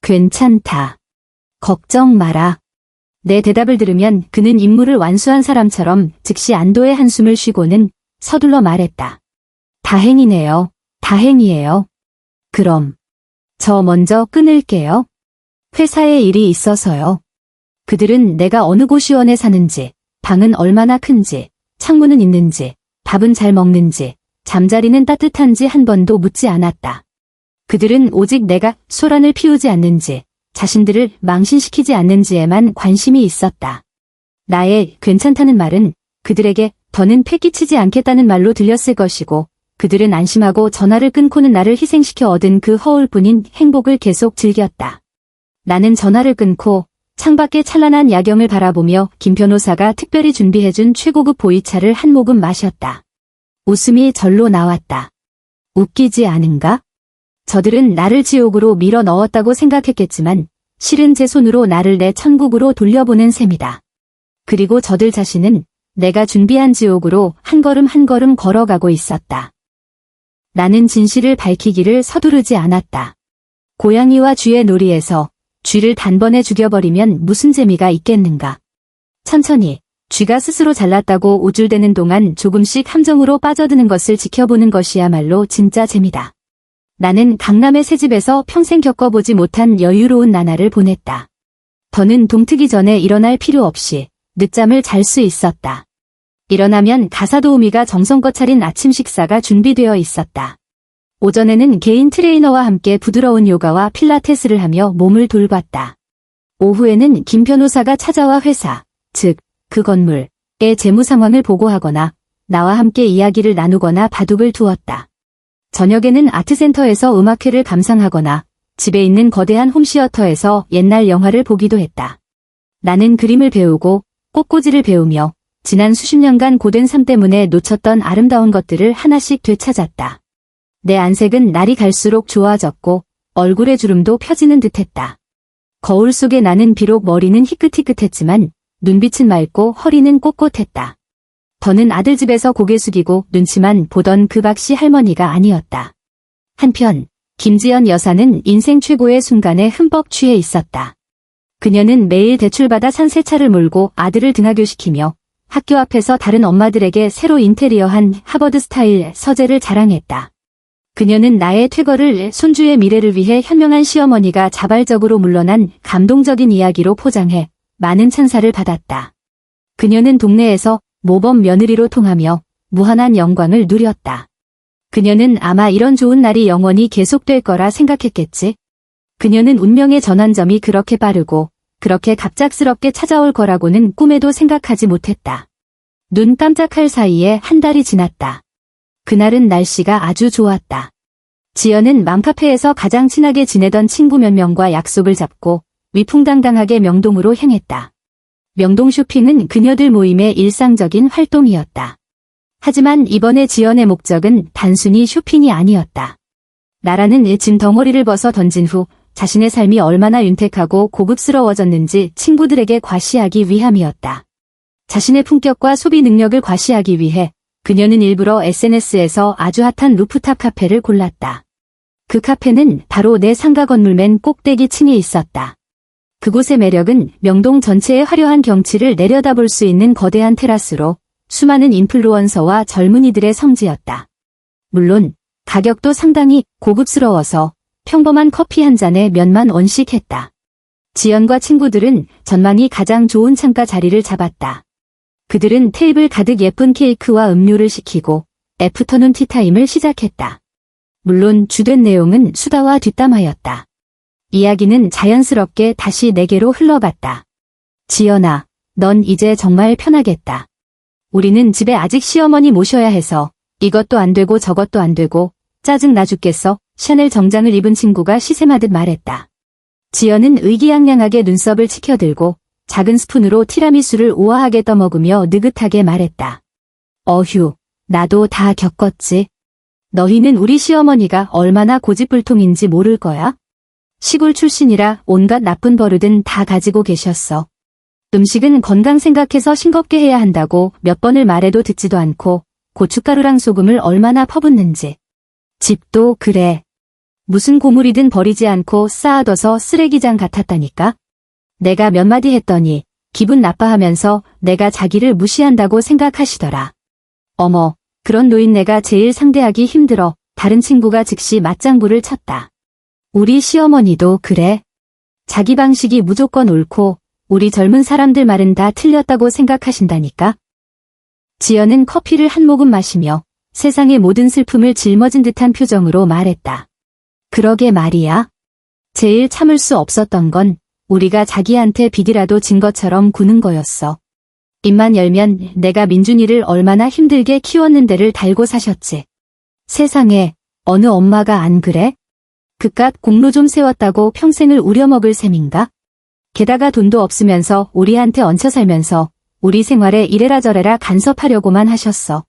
괜찮다. 걱정 마라. 내 대답을 들으면 그는 임무를 완수한 사람처럼 즉시 안도의 한숨을 쉬고는 서둘러 말했다. 다행이네요. 다행이에요. 그럼 저 먼저 끊을게요. 회사에 일이 있어서요. 그들은 내가 어느 고시원에 사는지, 방은 얼마나 큰지, 창문은 있는지, 밥은 잘 먹는지, 잠자리는 따뜻한지 한 번도 묻지 않았다. 그들은 오직 내가 소란을 피우지 않는지, 자신들을 망신시키지 않는지에만 관심이 있었다. 나의 괜찮다는 말은 그들에게 더는 패기치지 않겠다는 말로 들렸을 것이고, 그들은 안심하고 전화를 끊고는 나를 희생시켜 얻은 그 허울뿐인 행복을 계속 즐겼다. 나는 전화를 끊고 창밖의 찬란한 야경을 바라보며 김 변호사가 특별히 준비해준 최고급 보이차를 한 모금 마셨다. 웃음이 절로 나왔다. 웃기지 않은가? 저들은 나를 지옥으로 밀어 넣었다고 생각했겠지만 실은 제 손으로 나를 내 천국으로 돌려보낸 셈이다. 그리고 저들 자신은 내가 준비한 지옥으로 한 걸음 한 걸음 걸어가고 있었다. 나는 진실을 밝히기를 서두르지 않았다. 고양이와 쥐의 놀이에서 쥐를 단번에 죽여버리면 무슨 재미가 있겠는가. 천천히 쥐가 스스로 잘났다고 우쭐대는 동안 조금씩 함정으로 빠져드는 것을 지켜보는 것이야말로 진짜 재미다. 나는 강남의 새 집에서 평생 겪어보지 못한 여유로운 나날을 보냈다. 더는 동트기 전에 일어날 필요 없이 늦잠을 잘 수 있었다. 일어나면 가사도우미가 정성껏 차린 아침 식사가 준비되어 있었다. 오전에는 개인 트레이너와 함께 부드러운 요가와 필라테스를 하며 몸을 돌봤다. 오후에는 김 변호사가 찾아와 회사, 즉 그 건물의 재무 상황을 보고하거나 나와 함께 이야기를 나누거나 바둑을 두었다. 저녁에는 아트센터에서 음악회를 감상하거나 집에 있는 거대한 홈시어터에서 옛날 영화를 보기도 했다. 나는 그림을 배우고 꽃꽂이를 배우며 지난 수십 년간 고된 삶 때문에 놓쳤던 아름다운 것들을 하나씩 되찾았다. 내 안색은 날이 갈수록 좋아졌고 얼굴의 주름도 펴지는 듯했다. 거울 속에 나는 비록 머리는 희끗희끗했지만 눈빛은 맑고 허리는 꼿꼿했다. 더는 아들 집에서 고개 숙이고 눈치만 보던 그 박씨 할머니가 아니었다. 한편 김지연 여사는 인생 최고의 순간에 흠뻑 취해 있었다. 그녀는 매일 대출받아 산 새 차를 몰고 아들을 등하교시키며 학교 앞에서 다른 엄마들에게 새로 인테리어한 하버드 스타일 서재를 자랑했다. 그녀는 나의 퇴거를 손주의 미래를 위해 현명한 시어머니가 자발적으로 물러난 감동적인 이야기로 포장해 많은 찬사를 받았다. 그녀는 동네에서 모범 며느리로 통하며 무한한 영광을 누렸다. 그녀는 아마 이런 좋은 날이 영원히 계속될 거라 생각했겠지. 그녀는 운명의 전환점이 그렇게 빠르고 그렇게 갑작스럽게 찾아올 거라고는 꿈에도 생각하지 못했다. 눈 깜짝할 사이에 한 달이 지났다. 그날은 날씨가 아주 좋았다. 지연은 맘카페에서 가장 친하게 지내던 친구 몇 명과 약속을 잡고 위풍당당하게 명동으로 향했다. 명동 쇼핑은 그녀들 모임의 일상적인 활동이었다. 하지만 이번에 지연의 목적은 단순히 쇼핑이 아니었다. 나라는 짐 덩어리를 벗어 던진 후 자신의 삶이 얼마나 윤택하고 고급스러워졌는지 친구들에게 과시하기 위함이었다. 자신의 품격과 소비 능력을 과시하기 위해 그녀는 일부러 SNS에서 아주 핫한 루프탑 카페를 골랐다. 그 카페는 바로 내 상가 건물 맨 꼭대기 층에 있었다. 그곳의 매력은 명동 전체의 화려한 경치를 내려다볼 수 있는 거대한 테라스로 수많은 인플루언서와 젊은이들의 성지였다. 물론 가격도 상당히 고급스러워서 평범한 커피 한 잔에 몇만 원씩 했다. 지연과 친구들은 전망이 가장 좋은 창가 자리를 잡았다. 그들은 테이블 가득 예쁜 케이크와 음료를 시키고 애프터눈 티타임을 시작했다. 물론 주된 내용은 수다와 뒷담화였다. 이야기는 자연스럽게 다시 내게로 흘러갔다. 지연아, 넌 이제 정말 편하겠다. 우리는 집에 아직 시어머니 모셔야 해서 이것도 안 되고 저것도 안 되고 짜증 나 죽겠어. 샤넬 정장을 입은 친구가 시샘하듯 말했다. 지연은 의기양양하게 눈썹을 치켜들고 작은 스푼으로 티라미수를 우아하게 떠먹으며 느긋하게 말했다. 어휴, 나도 다 겪었지. 너희는 우리 시어머니가 얼마나 고집불통인지 모를 거야? 시골 출신이라 온갖 나쁜 버릇은 다 가지고 계셨어. 음식은 건강 생각해서 싱겁게 해야 한다고 몇 번을 말해도 듣지도 않고 고춧가루랑 소금을 얼마나 퍼붓는지. 집도 그래. 무슨 고물이든 버리지 않고 쌓아둬서 쓰레기장 같았다니까. 내가 몇 마디 했더니 기분 나빠하면서 내가 자기를 무시한다고 생각하시더라. 어머, 그런 노인네가 제일 상대하기 힘들어. 다른 친구가 즉시 맞장구를 쳤다. 우리 시어머니도 그래. 자기 방식이 무조건 옳고 우리 젊은 사람들 말은 다 틀렸다고 생각하신다니까. 지연은 커피를 한 모금 마시며 세상의 모든 슬픔을 짊어진 듯한 표정으로 말했다. 그러게 말이야. 제일 참을 수 없었던 건 우리가 자기한테 빚이라도 진 것처럼 구는 거였어. 입만 열면 내가 민준이를 얼마나 힘들게 키웠는데를 달고 사셨지. 세상에 어느 엄마가 안 그래? 그깟 공로 좀 세웠다고 평생을 우려먹을 셈인가? 게다가 돈도 없으면서 우리한테 얹혀 살면서 우리 생활에 이래라 저래라 간섭하려고만 하셨어.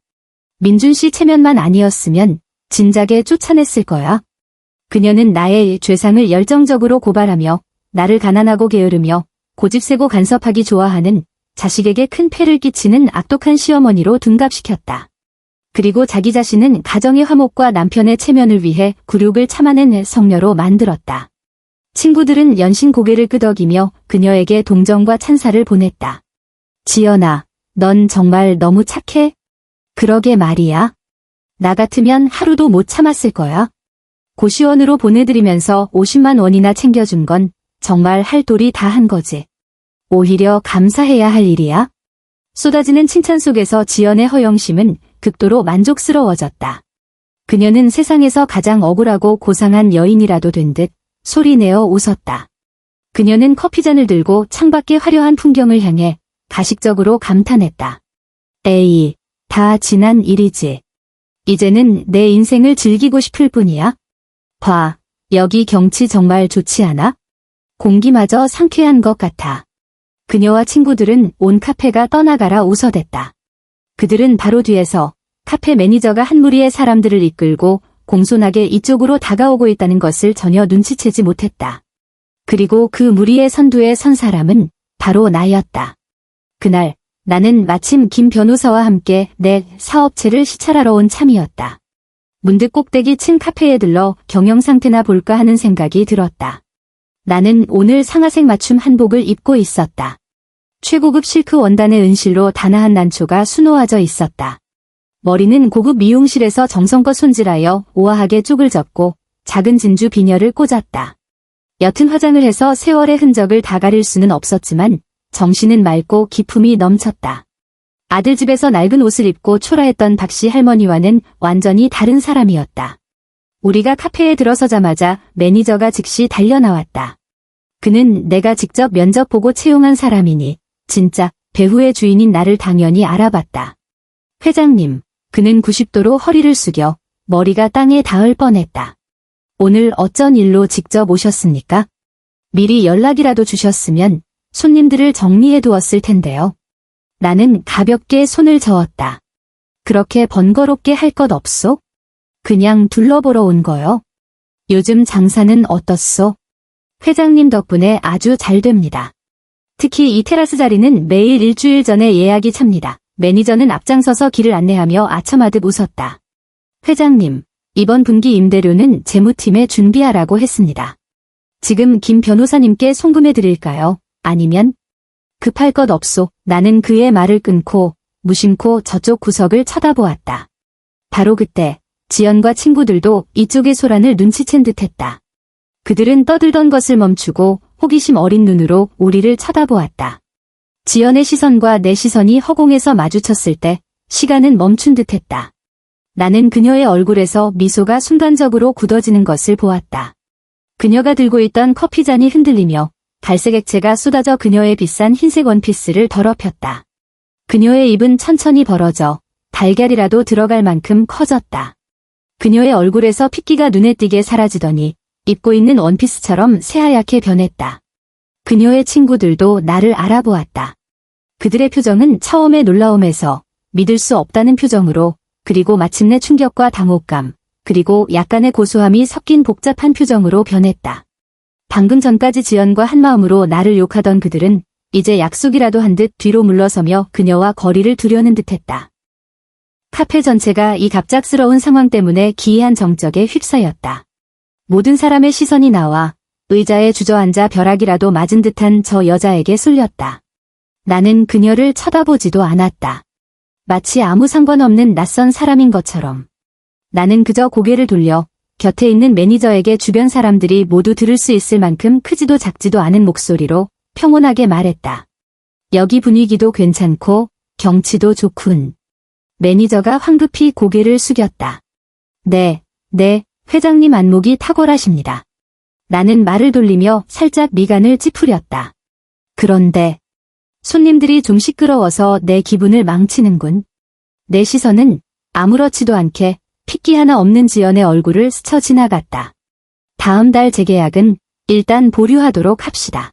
민준 씨 체면만 아니었으면 진작에 쫓아냈을 거야. 그녀는 나의 죄상을 열정적으로 고발하며 나를 가난하고 게으르며 고집세고 간섭하기 좋아하는 자식에게 큰 폐를 끼치는 악독한 시어머니로 둔갑시켰다. 그리고 자기 자신은 가정의 화목과 남편의 체면을 위해 굴욕을 참아낸 성녀로 만들었다. 친구들은 연신 고개를 끄덕이며 그녀에게 동정과 찬사를 보냈다. 지연아, 넌 정말 너무 착해? 그러게 말이야. 나 같으면 하루도 못 참았을 거야. 고시원으로 보내드리면서 50만 원이나 챙겨준 건 정말 할 도리 다 한 거지. 오히려 감사해야 할 일이야. 쏟아지는 칭찬 속에서 지연의 허영심은 극도로 만족스러워졌다. 그녀는 세상에서 가장 억울하고 고상한 여인이라도 된 듯 소리내어 웃었다. 그녀는 커피잔을 들고 창밖의 화려한 풍경을 향해 가식적으로 감탄했다. 에이, 다 지난 일이지. 이제는 내 인생을 즐기고 싶을 뿐이야. 봐, 여기 경치 정말 좋지 않아? 공기마저 상쾌한 것 같아. 그녀와 친구들은 온 카페가 떠나가라 웃어댔다. 그들은 바로 뒤에서 카페 매니저가 한 무리의 사람들을 이끌고 공손하게 이쪽으로 다가오고 있다는 것을 전혀 눈치채지 못했다. 그리고 그 무리의 선두에 선 사람은 바로 나였다. 그날 나는 마침 김 변호사와 함께 내 사업체를 시찰하러 온 참이었다. 문득 꼭대기 층 카페에 들러 경영 상태나 볼까 하는 생각이 들었다. 나는 오늘 상아색 맞춤 한복을 입고 있었다. 최고급 실크 원단의 은실로 단아한 난초가 수놓아져 있었다. 머리는 고급 미용실에서 정성껏 손질하여 우아하게 쪽을 젓고 작은 진주 비녀를 꽂았다. 옅은 화장을 해서 세월의 흔적을 다 가릴 수는 없었지만 정신은 맑고 기품이 넘쳤다. 아들 집에서 낡은 옷을 입고 초라했던 박씨 할머니와는 완전히 다른 사람이었다. 우리가 카페에 들어서자마자 매니저가 즉시 달려나왔다. 그는 내가 직접 면접 보고 채용한 사람이니 진짜 배후의 주인인 나를 당연히 알아봤다. 회장님, 그는 90도로 허리를 숙여 머리가 땅에 닿을 뻔했다. 오늘 어쩐 일로 직접 오셨습니까? 미리 연락이라도 주셨으면 손님들을 정리해 두었을 텐데요. 나는 가볍게 손을 저었다. 그렇게 번거롭게 할 것 없소? 그냥 둘러보러 온 거요. 요즘 장사는 어떻소? 회장님 덕분에 아주 잘 됩니다. 특히 이 테라스 자리는 매일 일주일 전에 예약이 찹니다. 매니저는 앞장서서 길을 안내하며 아첨하듯 웃었다. 회장님, 이번 분기 임대료는 재무팀에 준비하라고 했습니다. 지금 김 변호사님께 송금해 드릴까요? 아니면? 급할 것 없소. 나는 그의 말을 끊고 무심코 저쪽 구석을 쳐다보았다. 바로 그때 지연과 친구들도 이쪽의 소란을 눈치챈 듯했다. 그들은 떠들던 것을 멈추고 호기심 어린 눈으로 우리를 쳐다보았다. 지연의 시선과 내 시선이 허공에서 마주쳤을 때 시간은 멈춘 듯했다. 나는 그녀의 얼굴에서 미소가 순간적으로 굳어지는 것을 보았다. 그녀가 들고 있던 커피잔이 흔들리며 갈색 액체가 쏟아져 그녀의 비싼 흰색 원피스를 더럽혔다. 그녀의 입은 천천히 벌어져 달걀이라도 들어갈 만큼 커졌다. 그녀의 얼굴에서 핏기가 눈에 띄게 사라지더니 입고 있는 원피스처럼 새하얗게 변했다. 그녀의 친구들도 나를 알아보았다. 그들의 표정은 처음의 놀라움에서 믿을 수 없다는 표정으로, 그리고 마침내 충격과 당혹감, 그리고 약간의 고소함이 섞인 복잡한 표정으로 변했다. 방금 전까지 지연과 한마음으로 나를 욕하던 그들은 이제 약속이라도 한 듯 뒤로 물러서며 그녀와 거리를 두려는 듯했다. 카페 전체가 이 갑작스러운 상황 때문에 기이한 정적에 휩싸였다. 모든 사람의 시선이 나와 의자에 주저앉아 벼락이라도 맞은 듯한 저 여자에게 쏠렸다. 나는 그녀를 쳐다보지도 않았다. 마치 아무 상관없는 낯선 사람인 것처럼. 나는 그저 고개를 돌려 곁에 있는 매니저에게 주변 사람들이 모두 들을 수 있을 만큼 크지도 작지도 않은 목소리로 평온하게 말했다. 여기 분위기도 괜찮고 경치도 좋군. 매니저가 황급히 고개를 숙였다. 네, 회장님 안목이 탁월하십니다. 나는 말을 돌리며 살짝 미간을 찌푸렸다. 그런데 손님들이 좀 시끄러워서 내 기분을 망치는군. 내 시선은 아무렇지도 않게 핏기 하나 없는 지연의 얼굴을 스쳐 지나갔다. 다음 달 재계약은 일단 보류하도록 합시다.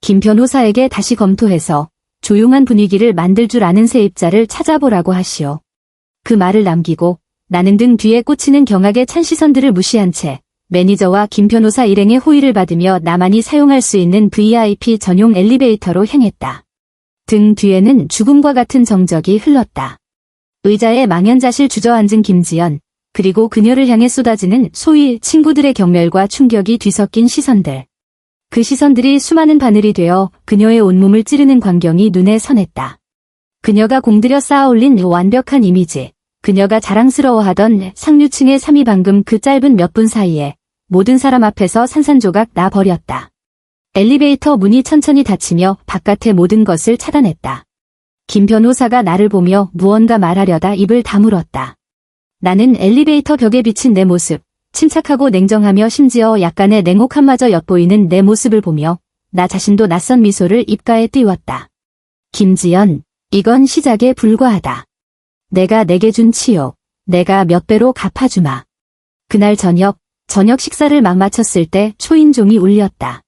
김 변호사에게 다시 검토해서 조용한 분위기를 만들 줄 아는 세입자를 찾아보라고 하시오. 그 말을 남기고 나는 등 뒤에 꽂히는 경악의 찬 시선들을 무시한 채 매니저와 김 변호사 일행의 호의를 받으며 나만이 사용할 수 있는 VIP 전용 엘리베이터로 향했다. 등 뒤에는 죽음과 같은 정적이 흘렀다. 의자에 망연자실 주저앉은 김지연, 그리고 그녀를 향해 쏟아지는 소위 친구들의 경멸과 충격이 뒤섞인 시선들. 그 시선들이 수많은 바늘이 되어 그녀의 온몸을 찌르는 광경이 눈에 선했다. 그녀가 공들여 쌓아올린 완벽한 이미지, 그녀가 자랑스러워하던 상류층의 삶이 방금 그 짧은 몇 분 사이에 모든 사람 앞에서 산산조각 나 버렸다. 엘리베이터 문이 천천히 닫히며 바깥의 모든 것을 차단했다. 김 변호사가 나를 보며 무언가 말하려다 입을 다물었다. 나는 엘리베이터 벽에 비친 내 모습, 침착하고 냉정하며 심지어 약간의 냉혹함마저 엿보이는 내 모습을 보며 나 자신도 낯선 미소를 입가에 띄웠다. 김지연, 이건 시작에 불과하다. 내가 내게 준 치욕, 내가 몇 배로 갚아주마. 그날 저녁 식사를 막 마쳤을 때 초인종이 울렸다.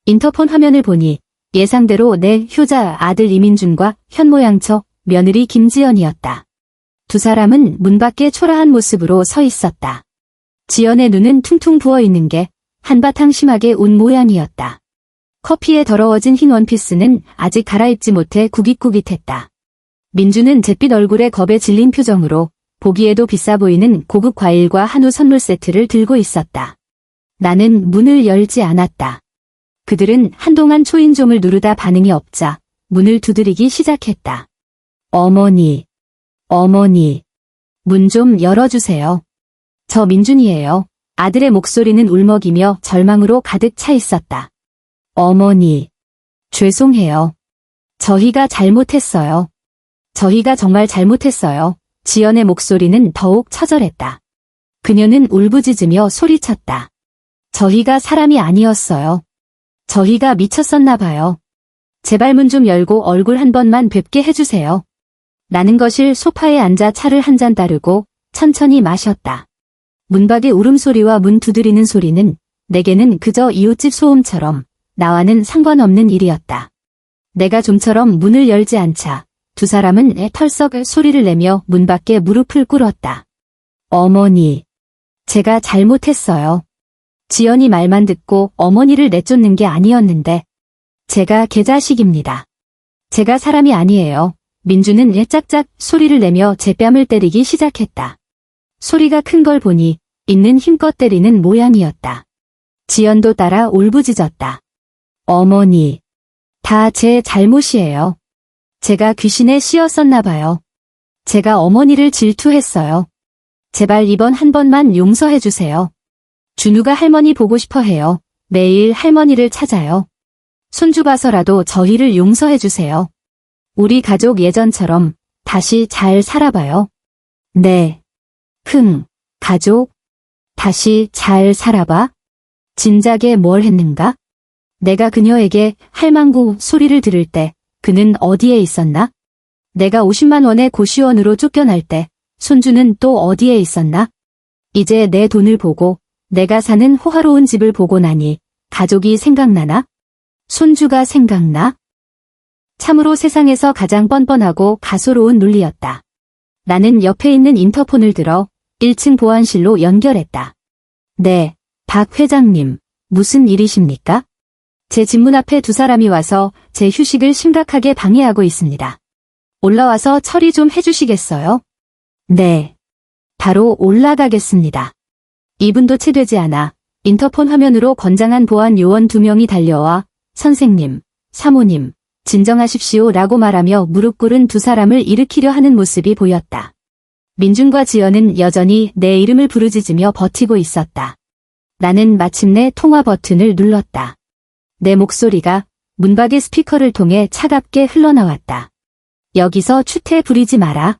인터폰 화면을 보니 예상대로 내 효자 아들 이민준과 현모양처 며느리 김지연이었다. 두 사람은 문 밖에 초라한 모습으로 서 있었다. 지연의 눈은 퉁퉁 부어있는 게 한바탕 심하게 운 모양이었다. 커피에 더러워진 흰 원피스는 아직 갈아입지 못해 구깃구깃했다. 민주는 잿빛 얼굴에 겁에 질린 표정으로 보기에도 비싸 보이는 고급 과일과 한우 선물 세트를 들고 있었다. 나는 문을 열지 않았다. 그들은 한동안 초인종을 누르다 반응이 없자 문을 두드리기 시작했다. 어머니, 문 좀 열어주세요. 저 민준이에요. 아들의 목소리는 울먹이며 절망으로 가득 차 있었다. 어머니, 죄송해요. 저희가 잘못했어요. 저희가 정말 잘못했어요. 지연의 목소리는 더욱 처절했다. 그녀는 울부짖으며 소리쳤다. 저희가 사람이 아니었어요. 저희가 미쳤었나 봐요. 제발 문 좀 열고 얼굴 한 번만 뵙게 해주세요. 나는 거실 소파에 앉아 차를 한 잔 따르고 천천히 마셨다. 문밖의 울음소리와 문 두드리는 소리는 내게는 그저 이웃집 소음처럼 나와는 상관없는 일이었다. 내가 좀처럼 문을 열지 않자 두 사람은 털썩 소리를 내며 문 밖에 무릎을 꿇었다. 어머니, 제가 잘못했어요. 지연이 말만 듣고 어머니를 내쫓는 게 아니었는데 제가 개자식입니다. 제가 사람이 아니에요. 민주는 짝짝 소리를 내며 제 뺨을 때리기 시작했다. 소리가 큰 걸 보니 있는 힘껏 때리는 모양이었다. 지연도 따라 울부짖었다. 어머니, 다 제 잘못이에요. 제가 귀신에 씌었었나 봐요. 제가 어머니를 질투했어요. 제발 이번 한 번만 용서해 주세요. 준우가 할머니 보고 싶어 해요. 매일 할머니를 찾아요. 손주 봐서라도 저희를 용서해 주세요. 우리 가족 예전처럼 다시 잘 살아봐요. 네. 가족? 다시 잘 살아봐? 진작에 뭘 했는가? 내가 그녀에게 할망구 소리를 들을 때 그는 어디에 있었나? 내가 50만 원의 고시원으로 쫓겨날 때 손주는 또 어디에 있었나? 이제 내 돈을 보고 내가 사는 호화로운 집을 보고 나니 가족이 생각나나? 손주가 생각나? 참으로 세상에서 가장 뻔뻔하고 가소로운 논리였다. 나는 옆에 있는 인터폰을 들어 1층 보안실로 연결했다. 네, 박 회장님, 무슨 일이십니까? 제 집 문 앞에 두 사람이 와서 제 휴식을 심각하게 방해하고 있습니다. 올라와서 처리 좀 해주시겠어요? 네, 바로 올라가겠습니다. 2분도 채 되지 않아 인터폰 화면으로 건장한 보안 요원 2명이 달려와 선생님, 사모님, 진정하십시오 라고 말하며 무릎 꿇은 두 사람을 일으키려 하는 모습이 보였다. 민준과 지연은 여전히 내 이름을 부르짖으며 버티고 있었다. 나는 마침내 통화 버튼을 눌렀다. 내 목소리가 문밖의 스피커를 통해 차갑게 흘러나왔다. 여기서 추태 부리지 마라.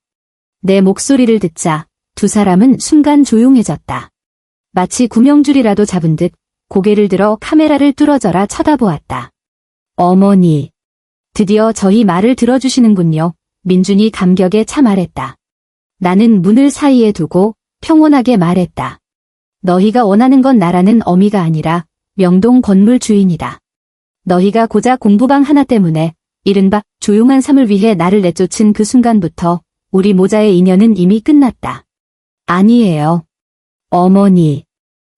내 목소리를 듣자 두 사람은 순간 조용해졌다. 마치 구명줄이라도 잡은 듯 고개를 들어 카메라를 뚫어져라 쳐다보았다. 어머니. 드디어 저희 말을 들어주시는군요. 민준이 감격에 차 말했다. 나는 문을 사이에 두고 평온하게 말했다. 너희가 원하는 건 나라는 어미가 아니라 명동 건물 주인이다. 너희가 고작 공부방 하나 때문에 이른바 조용한 삶을 위해 나를 내쫓은 그 순간부터 우리 모자의 인연은 이미 끝났다. 아니에요. 어머니.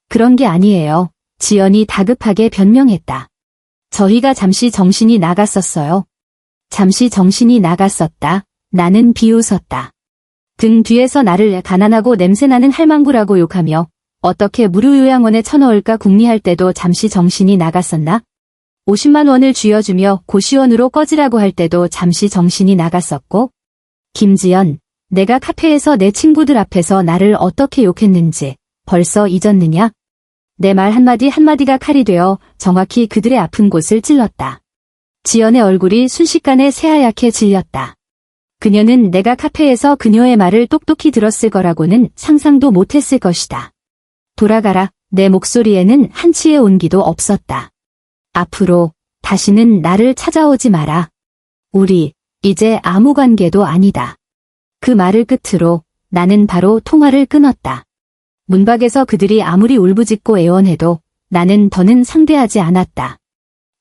그런 게 아니에요. 지연이 다급하게 변명했다. 저희가 잠시 정신이 나갔었어요. 잠시 정신이 나갔었다. 나는 비웃었다. 등 뒤에서 나를 가난하고 냄새나는 할망구라고 욕하며 어떻게 무료요양원에 쳐넣을까 궁리할 때도 잠시 정신이 나갔었나? 50만 원을 쥐어주며 고시원으로 꺼지라고 할 때도 잠시 정신이 나갔었고? 김지연, 내가 카페에서 내 친구들 앞에서 나를 어떻게 욕했는지 벌써 잊었느냐? 내 말 한마디 한마디가 칼이 되어 정확히 그들의 아픈 곳을 찔렀다. 지연의 얼굴이 순식간에 새하얗게 질렸다. 그녀는 내가 카페에서 그녀의 말을 똑똑히 들었을 거라고는 상상도 못했을 것이다. 돌아가라. 내 목소리에는 한치의 온기도 없었다. 앞으로 다시는 나를 찾아오지 마라. 우리 이제 아무 관계도 아니다. 그 말을 끝으로 나는 바로 통화를 끊었다. 문 밖에서 그들이 아무리 울부짖고 애원해도 나는 더는 상대하지 않았다.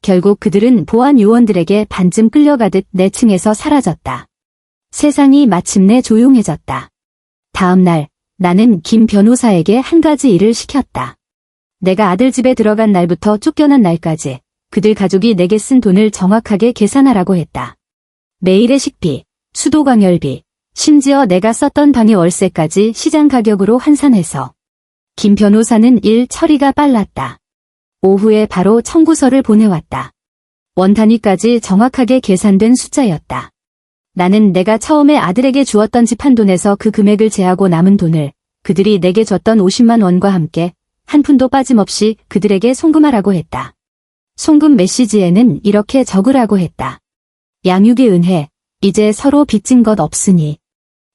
결국 그들은 보안 요원들에게 반쯤 끌려가듯 내 층에서 사라졌다. 세상이 마침내 조용해졌다. 다음 날 나는 김 변호사에게 한 가지 일을 시켰다. 내가 아들 집에 들어간 날부터 쫓겨난 날까지 그들 가족이 내게 쓴 돈을 정확하게 계산하라고 했다. 매일의 식비, 수도 광열비, 심지어 내가 썼던 방의 월세까지 시장 가격으로 환산해서. 김 변호사는 일 처리가 빨랐다. 오후에 바로 청구서를 보내왔다. 원 단위까지 정확하게 계산된 숫자였다. 나는 내가 처음에 아들에게 주었던 집 한 돈에서 그 금액을 제하고 남은 돈을 그들이 내게 줬던 50만 원과 함께 한 푼도 빠짐없이 그들에게 송금하라고 했다. 송금 메시지에는 이렇게 적으라고 했다. 양육의 은혜, 이제 서로 빚진 것 없으니.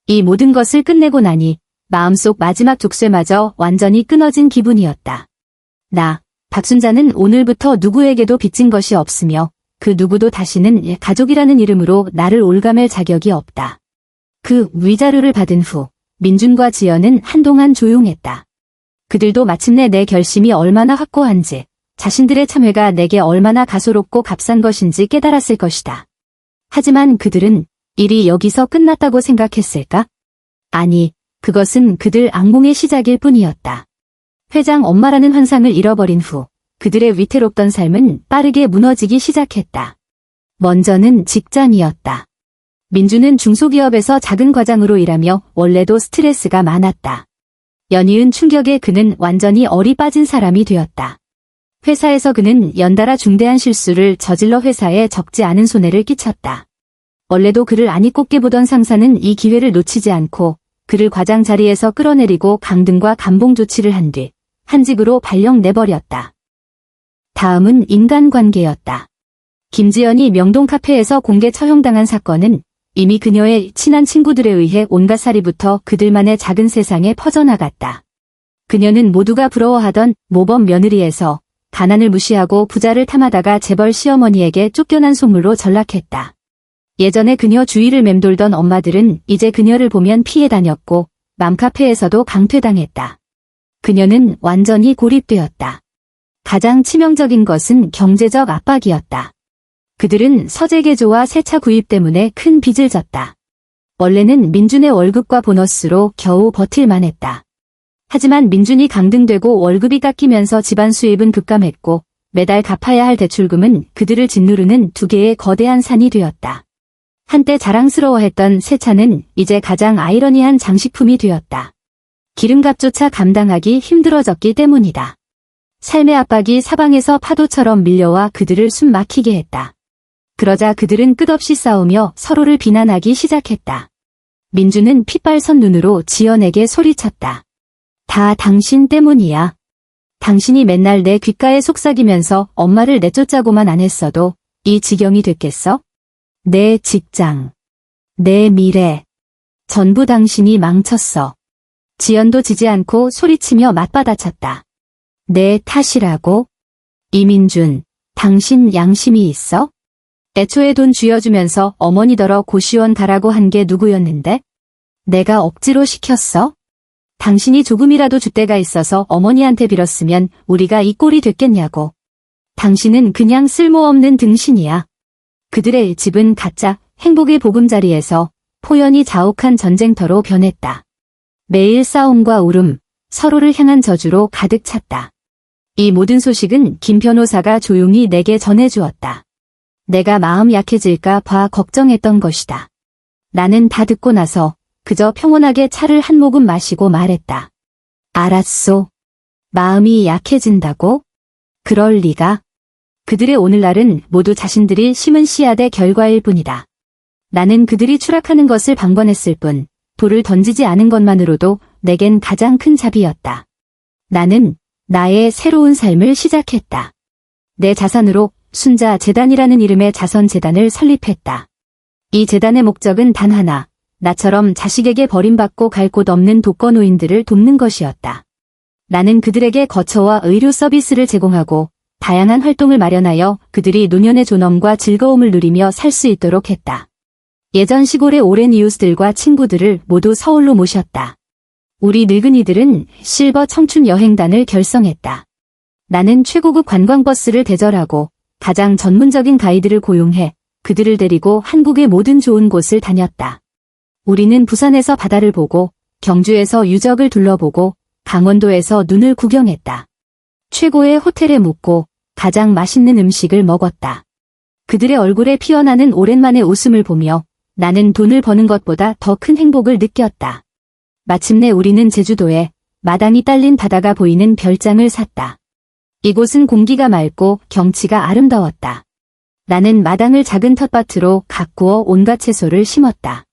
이 모든 것을 끝내고 나니 마음속 마지막 족쇄마저 완전히 끊어진 기분이었다. 나, 박순자는 오늘부터 누구에게도 빚진 것이 없으며 그 누구도 다시는 가족이라는 이름으로 나를 올가맬 자격이 없다. 그 위자료를 받은 후 민준과 지연은 한동안 조용했다. 그들도 마침내 내 결심이 얼마나 확고한지, 자신들의 참회가 내게 얼마나 가소롭고 값싼 것인지 깨달았을 것이다. 하지만 그들은 일이 여기서 끝났다고 생각했을까? 아니, 그것은 그들 악몽의 시작일 뿐이었다. 회장 엄마라는 환상을 잃어버린 후 그들의 위태롭던 삶은 빠르게 무너지기 시작했다. 먼저는 직장이었다. 민주는 중소기업에서 작은 과장으로 일하며 원래도 스트레스가 많았다. 연이은 충격에 그는 완전히 얼이 빠진 사람이 되었다. 회사에서 그는 연달아 중대한 실수를 저질러 회사에 적지 않은 손해를 끼쳤다. 원래도 그를 안이 꼽게 보던 상사는 이 기회를 놓치지 않고 그를 과장 자리에서 끌어내리고 강등과 감봉 조치를 한 뒤 한직으로 발령 내버렸다. 다음은 인간관계였다. 김지연이 명동 카페에서 공개 처형당한 사건은 이미 그녀의 친한 친구들에 의해 온갖 사리부터 그들만의 작은 세상에 퍼져나갔다. 그녀는 모두가 부러워하던 모범 며느리에서 가난을 무시하고 부자를 탐하다가 재벌 시어머니에게 쫓겨난 속물로 전락했다. 예전에 그녀 주위를 맴돌던 엄마들은 이제 그녀를 보면 피해 다녔고 맘카페에서도 강퇴당했다. 그녀는 완전히 고립되었다. 가장 치명적인 것은 경제적 압박이었다. 그들은 서재 개조와 세차 구입 때문에 큰 빚을 졌다. 원래는 민준의 월급과 보너스로 겨우 버틸만 했다. 하지만 민준이 강등되고 월급이 깎이면서 집안 수입은 급감했고 매달 갚아야 할 대출금은 그들을 짓누르는 두 개의 거대한 산이 되었다. 한때 자랑스러워했던 세차는 이제 가장 아이러니한 장식품이 되었다. 기름값조차 감당하기 힘들어졌기 때문이다. 삶의 압박이 사방에서 파도처럼 밀려와 그들을 숨 막히게 했다. 그러자 그들은 끝없이 싸우며 서로를 비난하기 시작했다. 민주는 핏발선 눈으로 지연에게 소리쳤다. 다 당신 때문이야. 당신이 맨날 내 귓가에 속삭이면서 엄마를 내쫓자고만 안 했어도 이 지경이 됐겠어? 내 직장, 내 미래, 전부 당신이 망쳤어. 지연도 지지 않고 소리치며 맞받아쳤다. 내 탓이라고? 이민준, 당신 양심이 있어? 애초에 돈 쥐어주면서 어머니더러 고시원 가라고 한 게 누구였는데? 내가 억지로 시켰어? 당신이 조금이라도 줏대가 있어서 어머니한테 빌었으면 우리가 이 꼴이 됐겠냐고. 당신은 그냥 쓸모없는 등신이야. 그들의 집은 가짜 행복의 보금자리에서 포연히 자욱한 전쟁터로 변했다. 매일 싸움과 울음, 서로를 향한 저주로 가득 찼다. 이 모든 소식은 김 변호사가 조용히 내게 전해주었다. 내가 마음 약해질까 봐 걱정했던 것이다. 나는 다 듣고 나서 그저 평온하게 차를 한 모금 마시고 말했다. 알았소. 마음이 약해진다고? 그럴 리가. 그들의 오늘날은 모두 자신들이 심은 씨앗의 결과일 뿐이다. 나는 그들이 추락하는 것을 방관했을 뿐, 돌을 던지지 않은 것만으로도 내겐 가장 큰 자비였다. 나는 나의 새로운 삶을 시작했다. 내 자산으로 순자 재단이라는 이름의 자선재단을 설립했다. 이 재단의 목적은 단 하나, 나처럼 자식에게 버림받고 갈 곳 없는 독거노인들을 돕는 것이었다. 나는 그들에게 거처와 의료 서비스를 제공하고 다양한 활동을 마련하여 그들이 노년의 존엄과 즐거움을 누리며 살 수 있도록 했다. 예전 시골의 오랜 이웃들과 친구들을 모두 서울로 모셨다. 우리 늙은이들은 실버 청춘 여행단을 결성했다. 나는 최고급 관광버스를 대절하고 가장 전문적인 가이드를 고용해 그들을 데리고 한국의 모든 좋은 곳을 다녔다. 우리는 부산에서 바다를 보고 경주에서 유적을 둘러보고 강원도에서 눈을 구경했다. 최고의 호텔에 묵고 가장 맛있는 음식을 먹었다. 그들의 얼굴에 피어나는 오랜만의 웃음을 보며 나는 돈을 버는 것보다 더 큰 행복을 느꼈다. 마침내 우리는 제주도에 마당이 딸린 바다가 보이는 별장을 샀다. 이곳은 공기가 맑고 경치가 아름다웠다. 나는 마당을 작은 텃밭으로 가꾸어 온갖 채소를 심었다.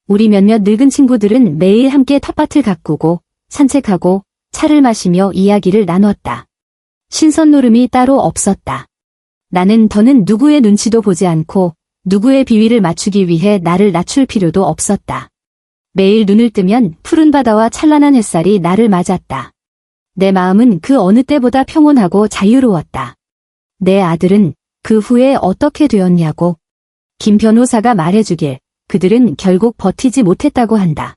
우리 몇몇 늙은 친구들은 매일 함께 텃밭을 가꾸고 산책하고 차를 마시며 이야기를 나눴다. 신선 노름이 따로 없었다. 나는 더는 누구의 눈치도 보지 않고 누구의 비위를 맞추기 위해 나를 낮출 필요도 없었다. 매일 눈을 뜨면 푸른 바다와 찬란한 햇살이 나를 맞았다. 내 마음은 그 어느 때보다 평온하고 자유로웠다. 내 아들은 그 후에 어떻게 되었냐고. 김 변호사가 말해주길 그들은 결국 버티지 못했다고 한다.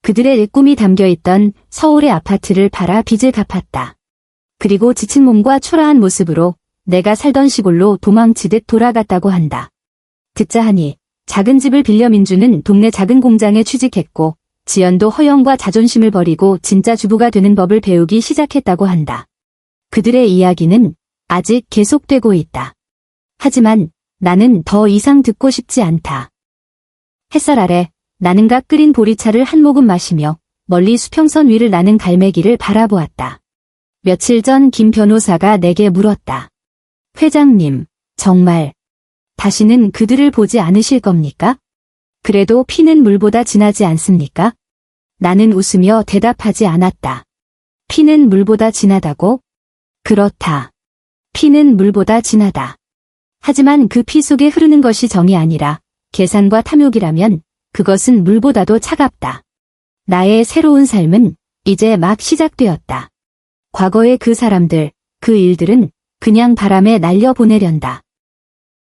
그들의 꿈이 담겨있던 서울의 아파트를 팔아 빚을 갚았다. 그리고 지친 몸과 초라한 모습으로 내가 살던 시골로 도망치듯 돌아갔다고 한다. 듣자 하니 작은 집을 빌려 민주는 동네 작은 공장에 취직했고 지연도 허영과 자존심을 버리고 진짜 주부가 되는 법을 배우기 시작했다고 한다. 그들의 이야기는 아직 계속되고 있다. 하지만 나는 더 이상 듣고 싶지 않다. 햇살 아래 나는가 끓인 보리차를 한 모금 마시며 멀리 수평선 위를 나는 갈매기를 바라보았다. 며칠 전 김 변호사가 내게 물었다. 회장님, 정말 다시는 그들을 보지 않으실 겁니까? 그래도 피는 물보다 진하지 않습니까? 나는 웃으며 대답하지 않았다. 피는 물보다 진하다고? 그렇다. 피는 물보다 진하다. 하지만 그 피 속에 흐르는 것이 정이 아니라 계산과 탐욕이라면 그것은 물보다도 차갑다. 나의 새로운 삶은 이제 막 시작되었다. 과거의 그 사람들, 그 일들은 그냥 바람에 날려보내련다.